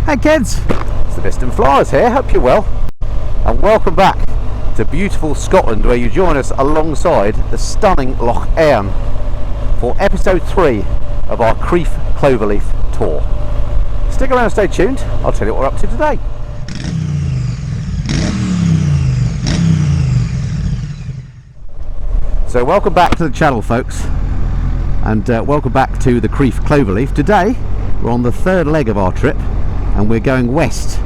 Hey kids, it's the Distant Flyers here, hope you're well, and welcome back to beautiful Scotland, where you join us alongside the stunning Loch for episode 3 of our Crieff Cloverleaf tour. Stick around, stay tuned, I'll tell you what we're up to today. So welcome back to the channel, folks, and welcome back to the Crieff Cloverleaf. Today we're on the third leg of our trip and we're going west.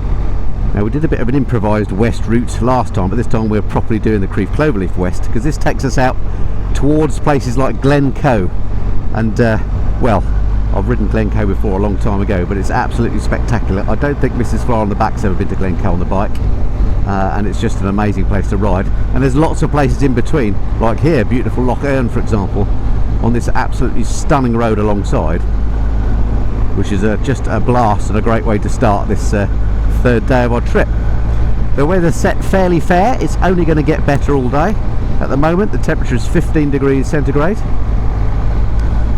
Now, we did a bit of an improvised west route last time, but this time we're properly doing the Crieff Cloverleaf west, because this takes us out towards places like Glencoe. And well, I've ridden Glencoe before a long time ago, but it's absolutely spectacular. I don't think Mrs. Fly on the Back's ever been to Glencoe on the bike, and it's just an amazing place to ride. And there's lots of places in between, like here, beautiful Loch, for example, on this absolutely stunning road alongside, which is just a blast and a great way to start this third day of our trip. The weather's set fairly fair, it's only going to get better all day. At the moment the temperature is 15 degrees centigrade,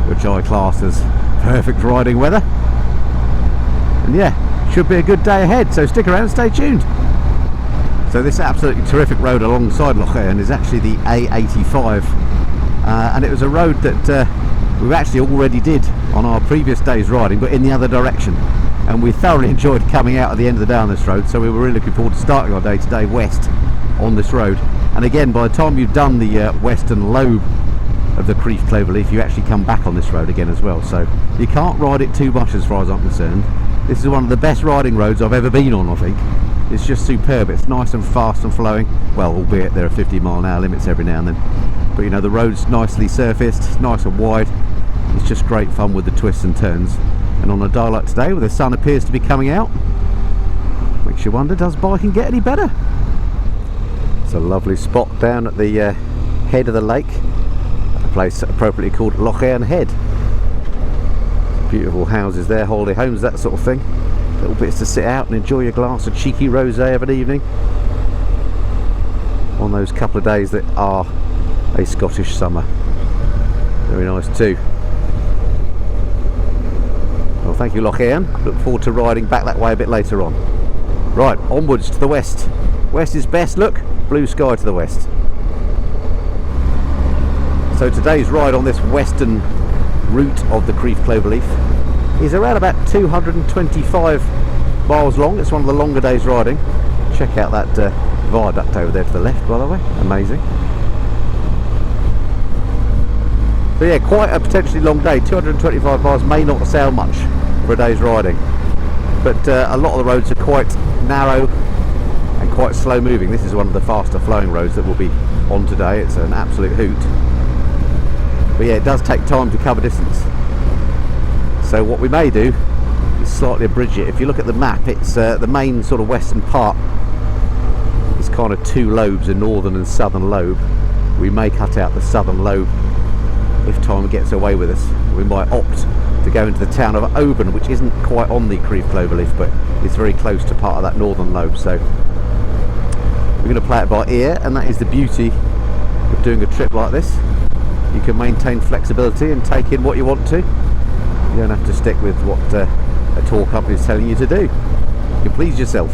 which I class as perfect riding weather. And yeah, should be a good day ahead, so stick around and stay tuned. So this absolutely terrific road alongside Loch is actually the A85, and it was a road that we've actually already did on our previous day's riding, but in the other direction, and we thoroughly enjoyed coming out at the end of the day on this road, so we were really looking forward to starting our day today west on this road. And again, by the time you've done the western lobe of the Crieff Cloverleaf, you actually come back on this road again as well, so you can't ride it too much as far as I'm concerned. This is one of the best riding roads I've ever been on, I think. It's just superb, it's nice and fast and flowing, well, albeit there are 50-mile-an-hour limits every now and then, but you know, the road's nicely surfaced, nice and wide. It's just great fun with the twists and turns, and on a day like today where the sun appears to be coming out, makes you wonder, does biking get any better? It's a lovely spot down at the head of the lake, a place appropriately called Loch Head. Beautiful houses there, holiday homes, that sort of thing. Little bits to sit out and enjoy your glass of cheeky rosé of an evening on those couple of days that are a Scottish summer. Very nice too. Well, thank you, Loch Look forward to riding back that way a bit later on. Right, onwards to the west. West is best, look, blue sky to the west. So today's ride on this western route of the Crieff Cloverleaf is around about 225 miles long. It's one of the longer days riding. Check out that viaduct over there to the left, by the way, amazing. So yeah, quite a potentially long day. 225 miles may not sound much for a day's riding, but a lot of the roads are quite narrow and quite slow moving. This is one of the faster flowing roads that we'll be on today. It's an absolute hoot, but yeah, it does take time to cover distance. So what we may do is slightly abridge it. If you look at the map, it's the main sort of western part is kind of two lobes, a northern and southern lobe. We may cut out the southern lobe if time gets away with us. We might opt to go into the town of Oban, which isn't quite on the Crieff Cloverleaf, but it's very close to part of that northern lobe. So we're going to play it by ear, and that is the beauty of doing a trip like this. You can maintain flexibility and take in what you want to. You don't have to stick with what a tour company is telling you to do. You can please yourself.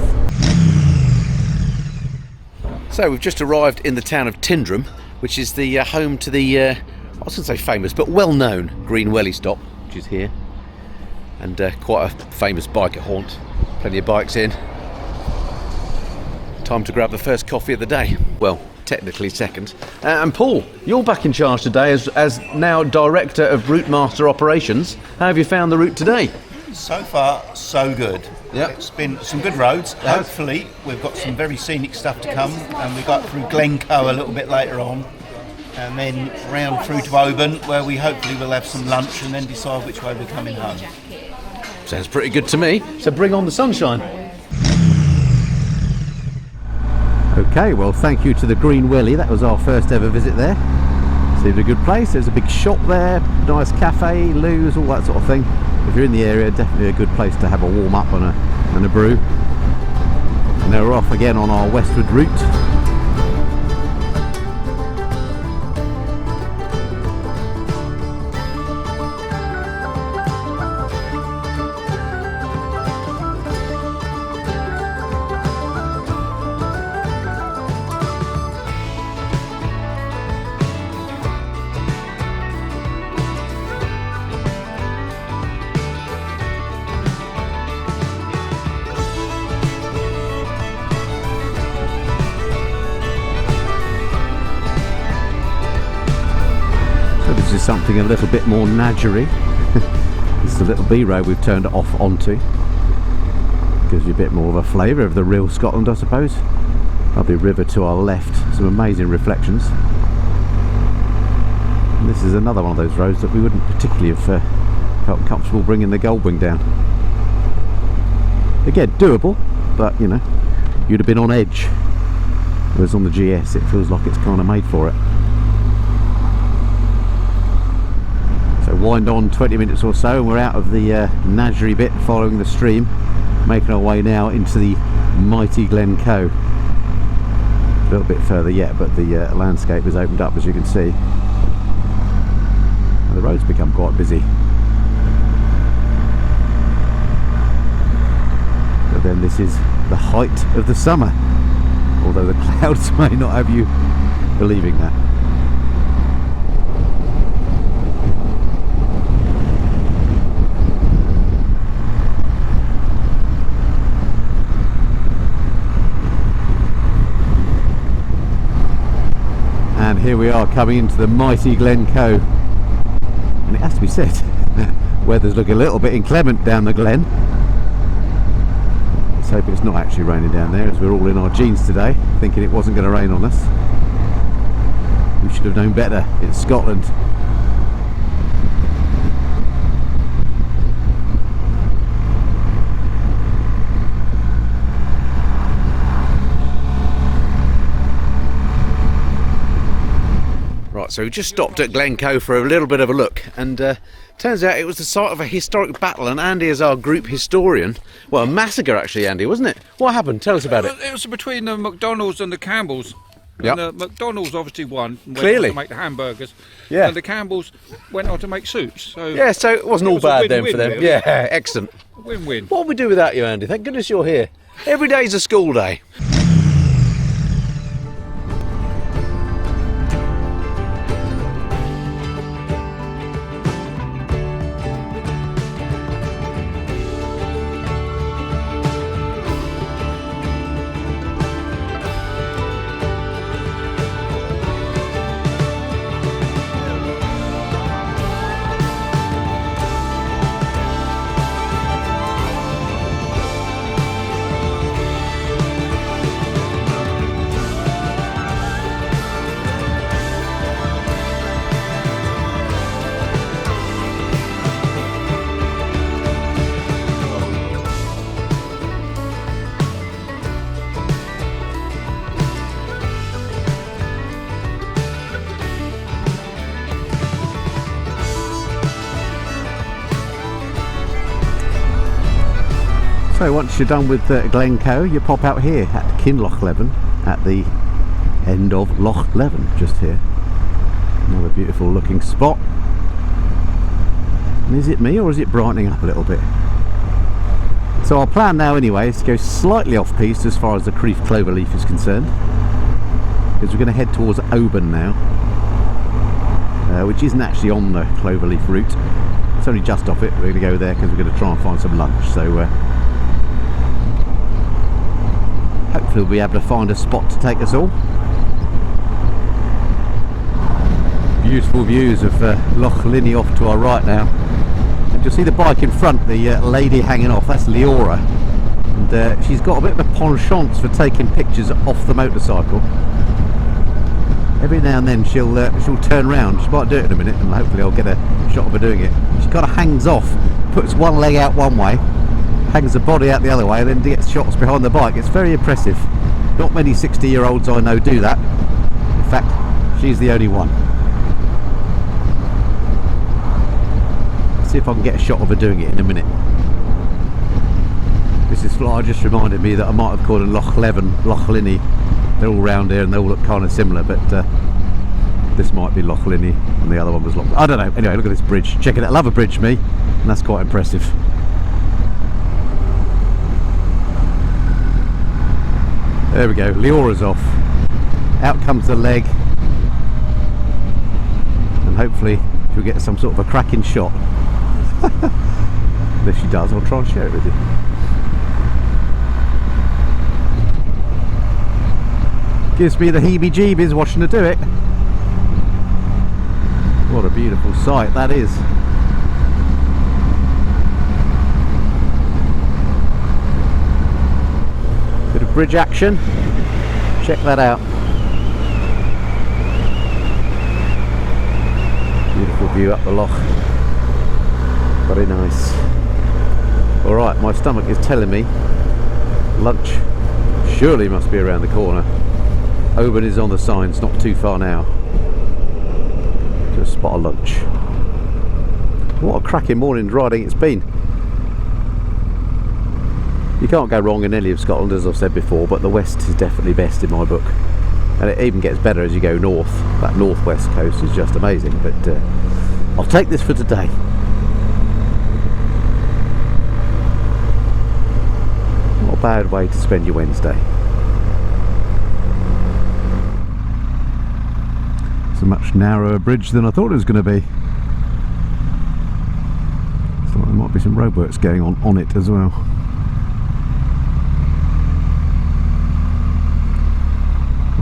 So we've just arrived in the town of Taindrum, which is the home to the, I was going to say famous, but well-known Green Welly stop, which is here. And quite a famous biker haunt. Plenty of bikes in. Time to grab the first coffee of the day. Well, technically second. And Paul, you're back in charge today as now Director of Route Master Operations. How have you found the route today? So far, so good. Yep. It's been some good roads. Hopefully, we've got some very scenic stuff to come, and we got through Glencoe a little bit later on, and then round through to Oban, where we hopefully will have some lunch and then decide which way we're coming home. Sounds pretty good to me. So bring on the sunshine. Okay, well, thank you to the Green Welly. That was our first ever visit there. Seemed a good place. There's a big shop there, nice cafe, loos, all that sort of thing. If you're in the area, definitely a good place to have a warm up and a brew. And now we're off again on our westward route. is something a little bit more Nadgery. This is a little B road we've turned it off onto. Gives you a bit more of a flavour of the real Scotland, I suppose. Lovely river to our left, some amazing reflections. And this is another one of those roads that we wouldn't particularly have felt comfortable bringing the Goldwing down. Again, doable, but you know, you'd have been on edge. Whereas on the GS it feels like it's kind of made for it. So wind on 20 minutes or so and we're out of the Nadgery bit, following the stream, making our way now into the mighty Glencoe. A little bit further yet, but the landscape has opened up, as you can see. And the road's become quite busy. But then this is the height of the summer, although the clouds may not have you believing that. And here we are coming into the mighty Glencoe, and it has to be said, weather's looking a little bit inclement down the Glen. Let's hope it's not actually raining down there, as we're all in our jeans today, thinking it wasn't going to rain on us. We should have known better. It's Scotland. Right, so we just stopped at Glencoe for a little bit of a look, and turns out it was the site of a historic battle, and Andy is our group historian. Well, a massacre actually, Andy, wasn't it? What happened? Tell us about it. It was between the McDonald's and the Campbells. Yep. And the McDonald's obviously won. And Clearly. went on to make the hamburgers. Yeah. And the Campbells went on to make suits. So Yeah, so it wasn't all was a bad then win-win, for them. really. Yeah, excellent. win-win. What would we do without you, Andy? Thank goodness you're here. Every day's a school day. So once you're done with Glencoe, you pop out here at Kinlochleven, at the end of Loch Leven, just here. Another beautiful looking spot. And is it me, or is it brightening up a little bit? So our plan now anyway is to go slightly off piste as far as the Crieff Cloverleaf is concerned, because we're going to head towards Oban now, which isn't actually on the Cloverleaf route. It's only just off it. We're going to go there because we're going to try and find some lunch. So hopefully we'll be able to find a spot to take us all. Beautiful views of Loch Linney off to our right now. And you'll see the bike in front, the lady hanging off, that's Leora. And she's got a bit of a penchant for taking pictures off the motorcycle. Every now and then she'll turn round. She might do it in a minute, and hopefully I'll get a shot of her doing it. She kind of hangs off, puts one leg out one way, hangs the body out the other way, and then gets shots behind the bike. It's very impressive. Not many 60-year-olds I know do that. In fact, she's the only one. Let's see if I can get a shot of her doing it in a minute. This is fly just reminded me that I might have called them Loch Leven, Loch Linney. They're all round here and they all look kind of similar, but this might be Loch Linney and the other one was Loch... I don't know. Anyway, look at this bridge. Check it out. I love a bridge, me. And that's quite impressive. There we go, Leora's off. Out comes the leg. And hopefully she'll get some sort of a cracking shot. And if she does, I'll try and share it with you. Gives me the heebie-jeebies watching her do it. What a beautiful sight that is. Bit of bridge action. Check that out. Beautiful view up the loch. Very nice. Alright, my stomach is telling me lunch surely must be around the corner. Oban is on the signs, not too far now. Just spot a lunch. What a cracking morning riding it's been. You can't go wrong in any of Scotland, as I've said before, but the west is definitely best in my book. And it even gets better as you go north. That northwest coast is just amazing, but I'll take this for today. Not a bad way to spend your Wednesday. It's a much narrower bridge than I thought it was going to be. Thought there might be some roadworks going on it as well.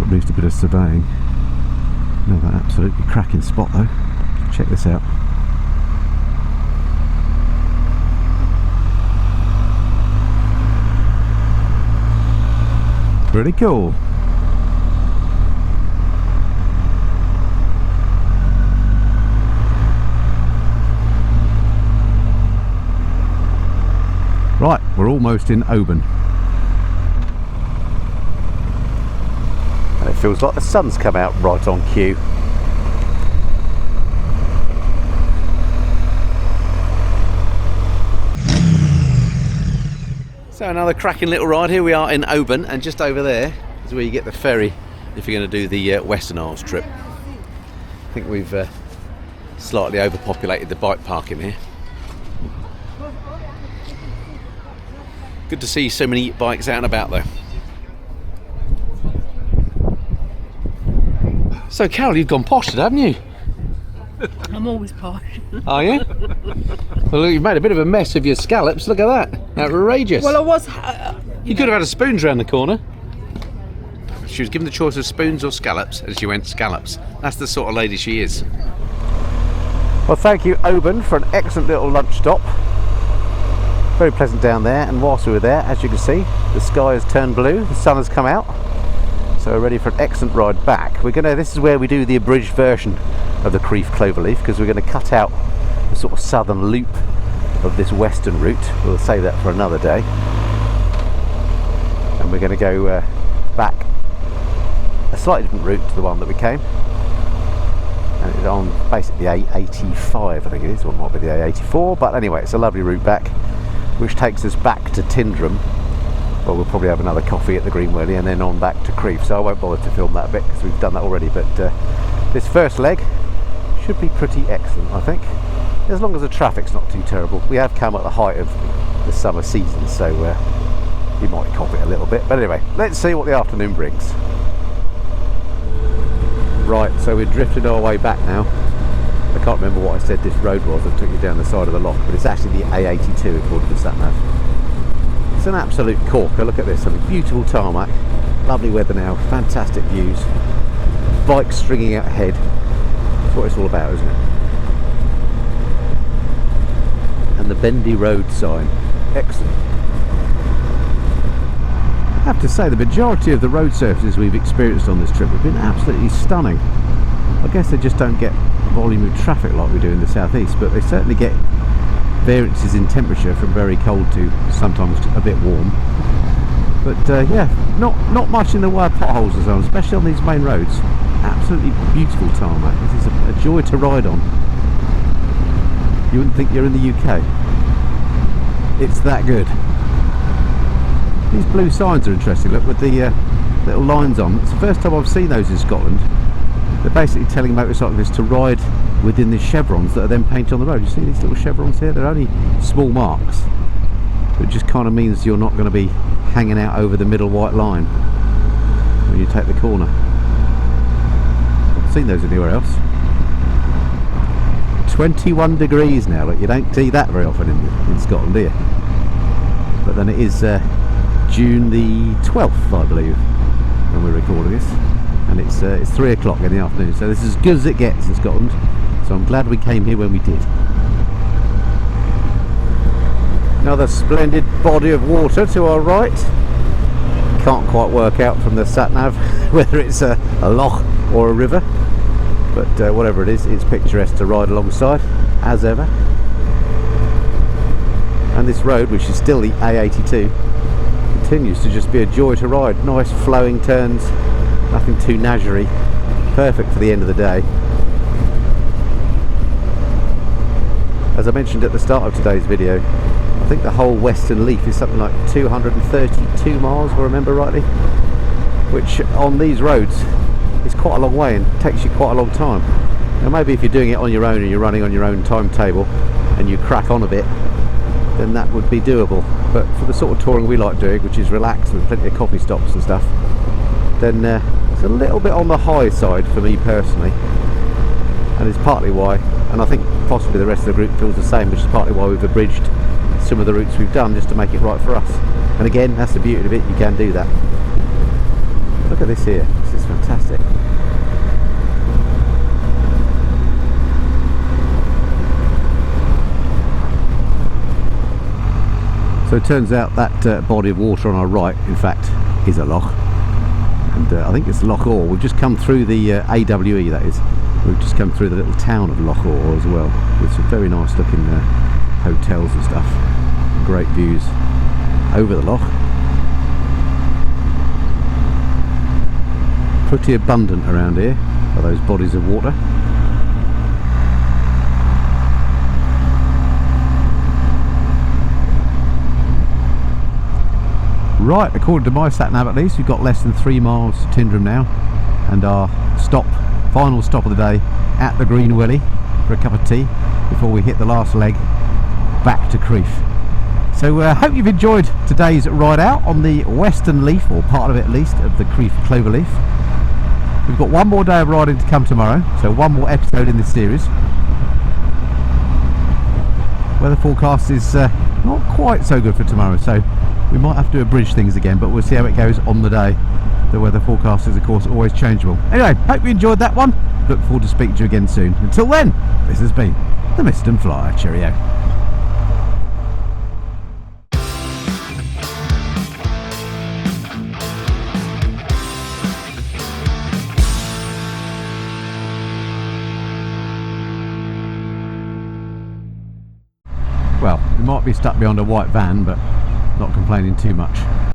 At least a bit of surveying. Another absolutely cracking spot though. Check this out. Pretty cool. Right, we're almost in Oban. And it feels like the sun's come out right on cue. So another cracking little ride. Here we are in Oban, and just over there is where you get the ferry if you're going to do the Western Isles trip. I think we've slightly overpopulated the bike parking here. Good to see so many bikes out and about though. So Carol, you've gone posh today, haven't you? I'm always posh. Are you? Well, look, you've made a bit of a mess of your scallops. Look at that. Outrageous. Well, I was. You could have had a spoons round the corner. She was given the choice of spoons or scallops, and she went scallops. That's the sort of lady she is. Well, thank you, Oban, for an excellent little lunch stop. Very pleasant down there, and whilst we were there, as you can see, the sky has turned blue, the sun has come out. So we're ready for an excellent ride back. This is where we do the abridged version of the Crieff Cloverleaf, because we're going to cut out the sort of southern loop of this western route. We'll save that for another day. And we're going to go back a slightly different route to the one that we came. And it's on basically the A85, I think it is, or it might be the A84, but anyway, it's a lovely route back, which takes us back to Taindrum. Well, we'll probably have another coffee at the Greenwelly and then on back to Crieff, so I won't bother to film that bit because we've done that already. But this first leg should be pretty excellent, I think, as long as the traffic's not too terrible. We have come at the height of the summer season, so you might cop it a little bit. But anyway, let's see what the afternoon brings. Right, so we're drifting our way back now. I can't remember what I said this road was that took you down the side of the loch, but it's actually the A82 according to sat-nav. It's an absolute corker. Look at this, a beautiful tarmac, lovely weather now, fantastic views, bikes stringing out ahead. That's what it's all about, isn't it? And the bendy road sign, excellent. I have to say the majority of the road surfaces we've experienced on this trip have been absolutely stunning. I guess they just don't get volume of traffic like we do in the southeast, but they certainly get variances in temperature from very cold to sometimes a bit warm. But yeah, not much in the way of potholes and so on, especially on these main roads. Absolutely beautiful tarmac. This is a joy to ride on. You wouldn't think you're in the UK. It's that good. These blue signs are interesting, look, with the little lines on. It's the first time I've seen those in Scotland. They're basically telling motorcyclists to ride within the chevrons that are then painted on the road. You see these little chevrons here? They're only small marks, but it just kind of means you're not going to be hanging out over the middle white line when you take the corner. I haven't seen those anywhere else. 21 degrees now, look, you don't see that very often in Scotland, do you? But then it is June the 12th, I believe, when we're recording this. And it's 3 o'clock in the afternoon, so this is as good as it gets in Scotland. So I'm glad we came here when we did. Another splendid body of water to our right. Can't quite work out from the sat-nav whether it's a loch or a river, but whatever it is, it's picturesque to ride alongside, as ever. And this road, which is still the A82, continues to just be a joy to ride. Nice flowing turns, nothing too naggey, perfect for the end of the day. As I mentioned at the start of today's video, I think the whole Western Leaf is something like 232 miles, if I remember rightly, which on these roads is quite a long way and takes you quite a long time. Now maybe if you're doing it on your own and you're running on your own timetable and you crack on a bit, then that would be doable. But for the sort of touring we like doing, which is relaxed with plenty of coffee stops and stuff, then it's a little bit on the high side for me personally, and it's partly why, and I think possibly the rest of the group feels the same, which is partly why we've abridged some of the routes we've done just to make it right for us. And again, that's the beauty of it, you can do that. Look at this here, this is fantastic. So it turns out that body of water on our right, in fact, is a loch, and I think it's Loch Orr. We've just come through the AWE, that is. We've just come through the little town of Loch Orr as well, with some very nice looking hotels and stuff. Great views over the loch. Pretty abundant around here are those bodies of water. Right, according to my sat nav at least, we've got less than 3 miles to Taindrum now, and our final stop of the day at the Green Willy for a cup of tea before we hit the last leg back to Crieff. So I hope you've enjoyed today's ride out on the Western Leaf, or part of it at least, of the Crieff Cloverleaf. We've got one more day of riding to come tomorrow, so one more episode in this series. Weather forecast is not quite so good for tomorrow, so we might have to abridge things again, but we'll see how it goes on the day. The weather forecast is of course always changeable. Anyway, hope you enjoyed that one. Look forward to speaking to you again soon. Until then, this has been the Miston Flyer. Cheerio. Well, we might be stuck behind a white van, but not complaining too much.